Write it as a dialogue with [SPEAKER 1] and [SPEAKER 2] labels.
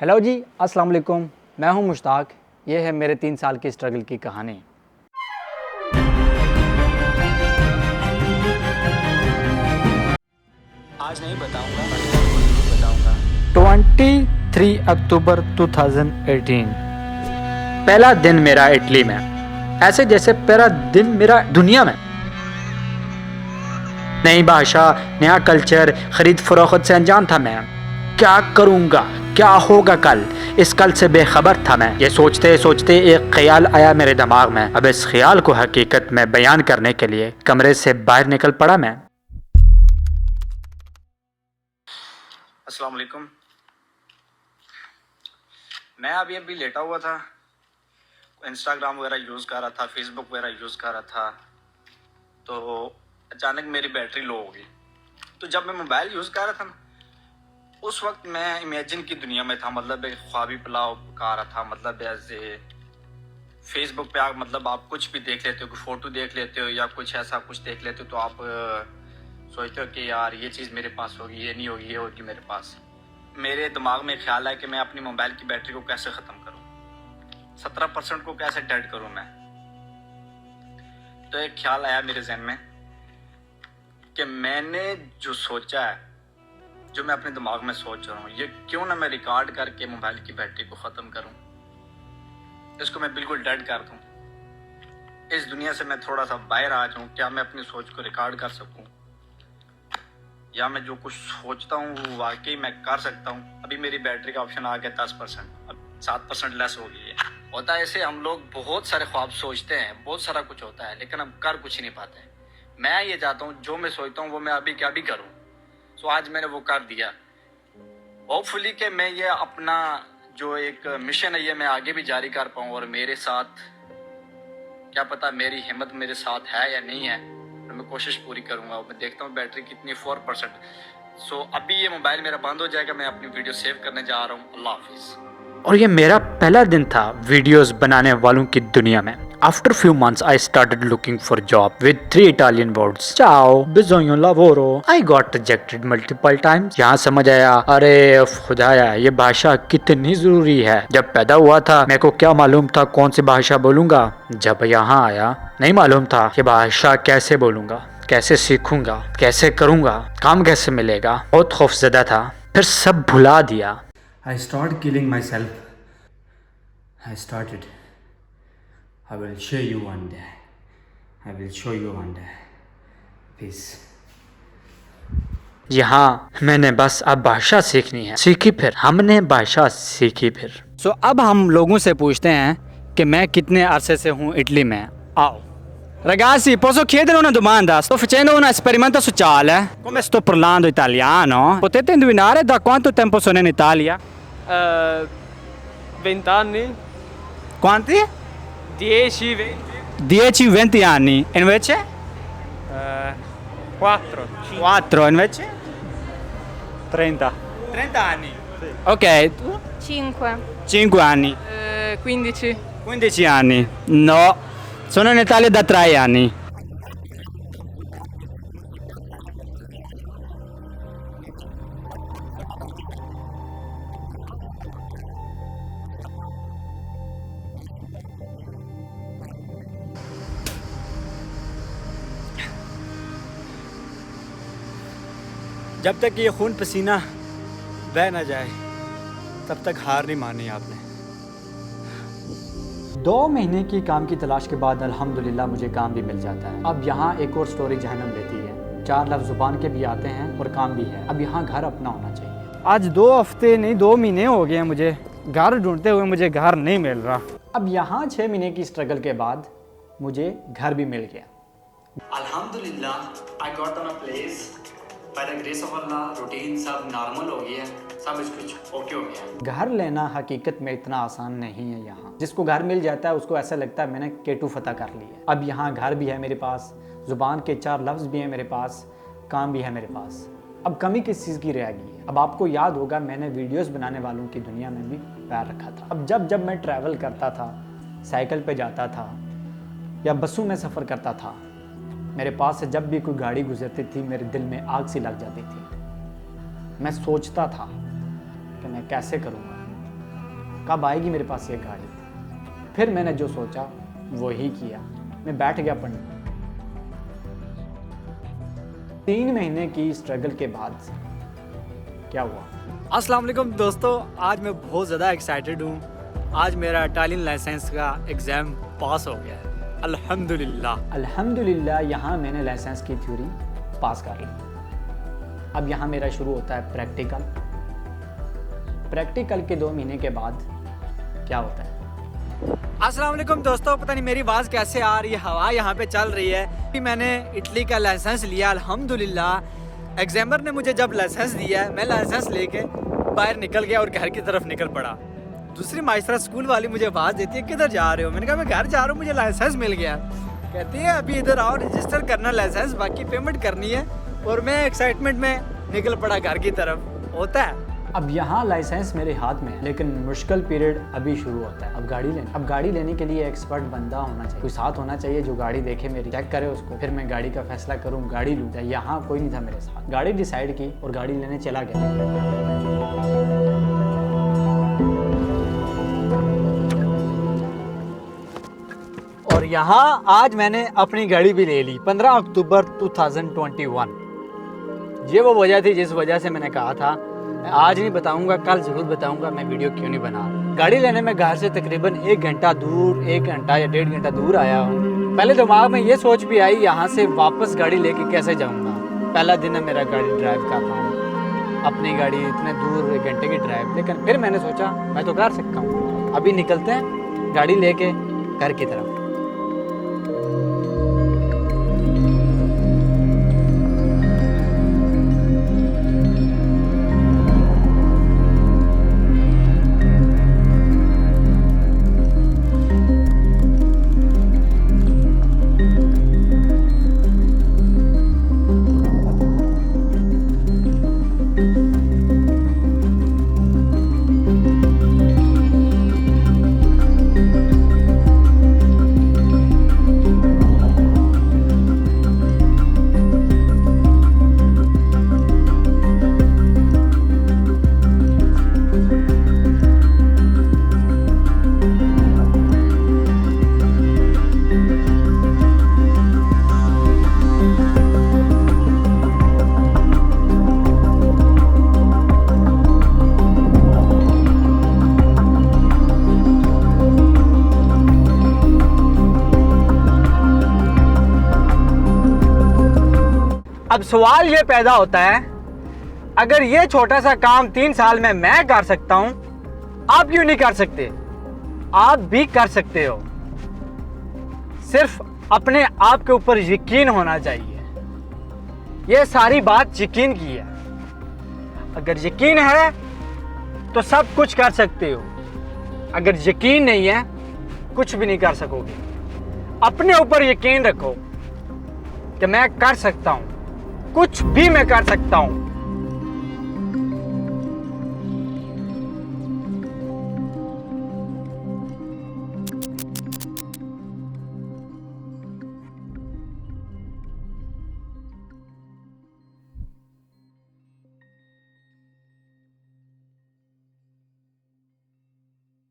[SPEAKER 1] Hello जी, अस्सलाम वालेकुम। मैं हूं मुश्ताक। ये है मेरे 3 साल की स्ट्रगल की कहानी।
[SPEAKER 2] आज नहीं बताऊंगा, बताऊंगा।
[SPEAKER 1] 23 अक्टूबर 2018, पहला दिन मेरा इटली में, ऐसे जैसे पहला दिन मेरा दुनिया में। नई भाषा, नया कल्चर, खरीद फरोख्त से अनजान था मैं। क्या करूँगा, क्या होगा कल, इस कल से बेखबर था मैं। ये सोचते सोचते एक ख्याल आया मेरे दिमाग में। अब इस ख्याल को हकीकत में बयान करने के लिए कमरे से बाहर निकल पड़ा मैं।
[SPEAKER 2] अस्सलाम वालेकुम। मैं अभी लेटा हुआ था, इंस्टाग्राम वगैरह यूज़ कर रहा था, फेसबुक वगैरह यूज़ कर रहा था, तो अचानक मेरी बैटरी लो हो गई। तो जब मैं मोबाइल यूज़ कर रहा था ना, उस वक्त मैं इमेजिन की दुनिया में था। मतलब एक ख्वाबी पुलाव पका रहा था। मतलब ऐसे फेसबुक पे आप आप कुछ भी देख लेते हो, कोई फ़ोटो देख लेते हो या कुछ ऐसा कुछ देख लेते हो, तो आप सोचते हो कि यार ये चीज़ मेरे पास होगी, ये नहीं होगी, ये होगी मेरे पास। मेरे दिमाग में ख्याल है कि मैं अपनी मोबाइल की बैटरी को कैसे ख़त्म करूं, 17% को कैसे डेड करूं मैं। तो एक ख्याल आया मेरे जहन में कि मैंने जो सोचा है, जो मैं अपने दिमाग में सोच रहा हूँ, ये क्यों ना मैं रिकॉर्ड करके मोबाइल की बैटरी को ख़त्म करूं, इसको मैं बिल्कुल डेड कर दूं। इस दुनिया से मैं थोड़ा सा बाहर आ जाऊं। क्या मैं अपनी सोच को रिकॉर्ड कर सकूं, या मैं जो कुछ सोचता हूँ वो वाकई मैं कर सकता हूँ। अभी मेरी बैटरी का ऑप्शन आ गया 10%, अब 7% लेस हो गई है। होता है ऐसे, हम लोग बहुत सारे ख्वाब सोचते हैं, बहुत सारा कुछ होता है, लेकिन हम कर कुछ नहीं पाते। मैं ये चाहता हूँ जो मैं सोचता हूँ वो मैं अभी क्या भी करूँ। सो आज मैंने वो कर दिया। होपफुली कि मैं ये अपना जो एक मिशन है ये मैं आगे भी जारी कर पाऊँ, और मेरे साथ क्या पता मेरी हिम्मत मेरे साथ है या नहीं है, तो मैं कोशिश पूरी करूंगा। मैं देखता हूँ बैटरी कितनी 4%। सो अभी ये मोबाइल मेरा बंद हो जाएगा, मैं अपनी वीडियो सेव करने जा रहा हूँ। अल्लाह हाफिज़।
[SPEAKER 1] और ये मेरा पहला दिन था वीडियोस बनाने वालों की दुनिया में। After few months, I started looking for job with 3 Italian words. Ciao, bisogno lavoro. I got rejected multiple times. यहाँ समझ आया, अरे खुदाया ये भाषा कितनी जरूरी है। जब पैदा हुआ था मेरे को क्या मालूम था कौन सी भाषा बोलूँगा। जब यहाँ आया नहीं मालूम था कि भाषा कैसे बोलूँगा, कैसे सीखूंगा, कैसे करूँगा, काम कैसे मिलेगा। बहुत खौफजदा था, फिर सब भुला दिया। I started killing myself. I started. I will show you one day. I will show you one day. Peace. यहाँ मैंने बस अब भाषा सीखनी है। सीखी फिर हमने भाषा सीखी फिर। अब हम लोगों से पूछते हैं कि मैं कितने अरसे से हूँ इटली में। आओ. Ragazzi, posso chiedere una domanda? Sto facendo un esperimento sociale. Come sto parlando italiano? Potete indovinare da quanto tempo sono in Italia?
[SPEAKER 3] 20 anni?
[SPEAKER 1] Quanti?
[SPEAKER 3] 10, 20?
[SPEAKER 1] 10-20 anni. E invece?
[SPEAKER 3] 4.
[SPEAKER 1] 4 invece? 30. 30 anni. Sì. Ok, tu?
[SPEAKER 4] 5,
[SPEAKER 1] 5 anni.
[SPEAKER 4] 15.
[SPEAKER 1] 15 anni. No, sono in Italia da 3 anni. जब तक ये खून पसीना बह ना जाए तब तक हार नहीं मानी आपने। 2 महीने की काम की तलाश के बाद अल्हम्दुलिल्लाह मुझे काम भी मिल जाता है। अब यहाँ एक और स्टोरी जहनम लेती है। 4 लफ्ज़ ज़ुबान के भी आते हैं और काम भी है। अब यहाँ घर अपना होना चाहिए। आज 2 हफ्ते नहीं 2 महीने हो गए हैं मुझे घर ढूंढते हुए, मुझे घर नहीं मिल रहा। अब यहाँ 6 महीने की स्ट्रगल के बाद मुझे घर भी मिल गया। अल्हम्दुलिल्लाह I got on a place. By the grace of Allah routine सब नॉर्मल हो गया, सब कुछ ओके हो गया। घर लेना हकीकत में इतना आसान नहीं है। यहाँ जिसको घर मिल जाता है उसको ऐसा लगता है मैंने केटू फतह कर लिया। अब यहाँ घर भी है मेरे पास, ज़ुबान के 4 लफ्ज़ भी हैं मेरे पास, काम भी है मेरे पास। अब कमी किस चीज़ की रह गई है। अब आपको याद होगा मैंने वीडियोस बनाने वालों की दुनिया में भी पैर रखा था। अब जब मैं ट्रैवल करता था, साइकिल पे जाता था या बसों में सफ़र करता था, मेरे पास से जब भी कोई गाड़ी गुजरती थी मेरे दिल में आग सी लग जाती थी। मैं सोचता था कि मैं कैसे करूँगा, कब आएगी मेरे पास ये गाड़ी। फिर मैंने जो सोचा वो ही किया, मैं बैठ गया पढ़ने। 3 महीने की स्ट्रगल के बाद क्या हुआ।
[SPEAKER 5] अस्सलाम वालेकुम दोस्तों, आज मैं बहुत ज़्यादा एक्साइटेड हूँ। आज मेरा इटालियन लाइसेंस का एग्ज़ाम पास हो गया है, अल्हम्दुलिल्लाह। यहाँ मैंने लाइसेंस की थ्योरी पास कर ली। अब यहाँ मेरा शुरू होता है प्रैक्टिकल के 2 महीने के बाद क्या होता है। अस्सलाम वालेकुम दोस्तों, पता नहीं मेरी आवाज़ कैसे आ रही है, हवा यहाँ पे चल रही है। कि मैंने इटली का लाइसेंस लिया अल्हम्दुलिल्लाह। एग्जामर ने मुझे जब लाइसेंस दिया, मैं लाइसेंस लेके बाहर निकल गया और घर की तरफ निकल पड़ा। दूसरी माइस्ट्रा स्कूल वाली मुझे आवाज़ देती है, किधर जा रहे हो? मैंने कहा मैं घर जा रहा हूँ, मुझे लाइसेंस मिल गया। कहती है अभी इधर आओ, रजिस्टर करना लाइसेंस, बाकी पेमेंट करनी है। और मैं एक्साइटमेंट में निकल पड़ा घर की तरफ। होता है।
[SPEAKER 1] अब यहाँ लाइसेंस मेरे हाथ में है, लेकिन मुश्किल पीरियड अभी शुरू होता है। अब गाड़ी लेने के लिए एक्सपर्ट बंदा होना चाहिए, कोई साथ होना चाहिए जो गाड़ी देखे मेरी, चेक करे उसको, फिर मैं गाड़ी का फैसला करूँ, गाड़ी लूँ। यहाँ कोई नहीं था मेरे साथ। गाड़ी डिसाइड की और गाड़ी लेने चला गया।
[SPEAKER 5] और यहाँ आज मैंने अपनी गाड़ी भी ले ली 15 अक्टूबर 2021। ये वो वजह थी जिस वजह से मैंने कहा था मैं आज नहीं बताऊंगा, कल ज़रूर बताऊंगा मैं वीडियो क्यों नहीं बना। गाड़ी लेने में घर से तकरीबन 1 घंटा दूर, 1 घंटा या 1.5 घंटा दूर आया हूँ। पहले दिमाग में ये सोच भी आई यहाँ से वापस गाड़ी लेके कैसे जाऊँगा। पहला दिन है मेरा गाड़ी ड्राइव कर रहा हूँ, अपनी गाड़ी इतने दूर 1 घंटे की ड्राइव। लेकिन फिर मैंने सोचा मैं तो कर सकता हूँ। अभी निकलते हैं गाड़ी लेके घर की तरफ। अब सवाल ये पैदा होता है, अगर ये छोटा सा काम 3 साल में मैं कर सकता हूं, आप क्यों नहीं कर सकते? आप भी कर सकते हो, सिर्फ अपने आप के ऊपर यकीन होना चाहिए। ये सारी बात यकीन की है। अगर यकीन है तो सब कुछ कर सकते हो, अगर यकीन नहीं है कुछ भी नहीं कर सकोगे। अपने ऊपर यकीन रखो कि मैं कर सकता हूं, कुछ भी मैं कर सकता हूं।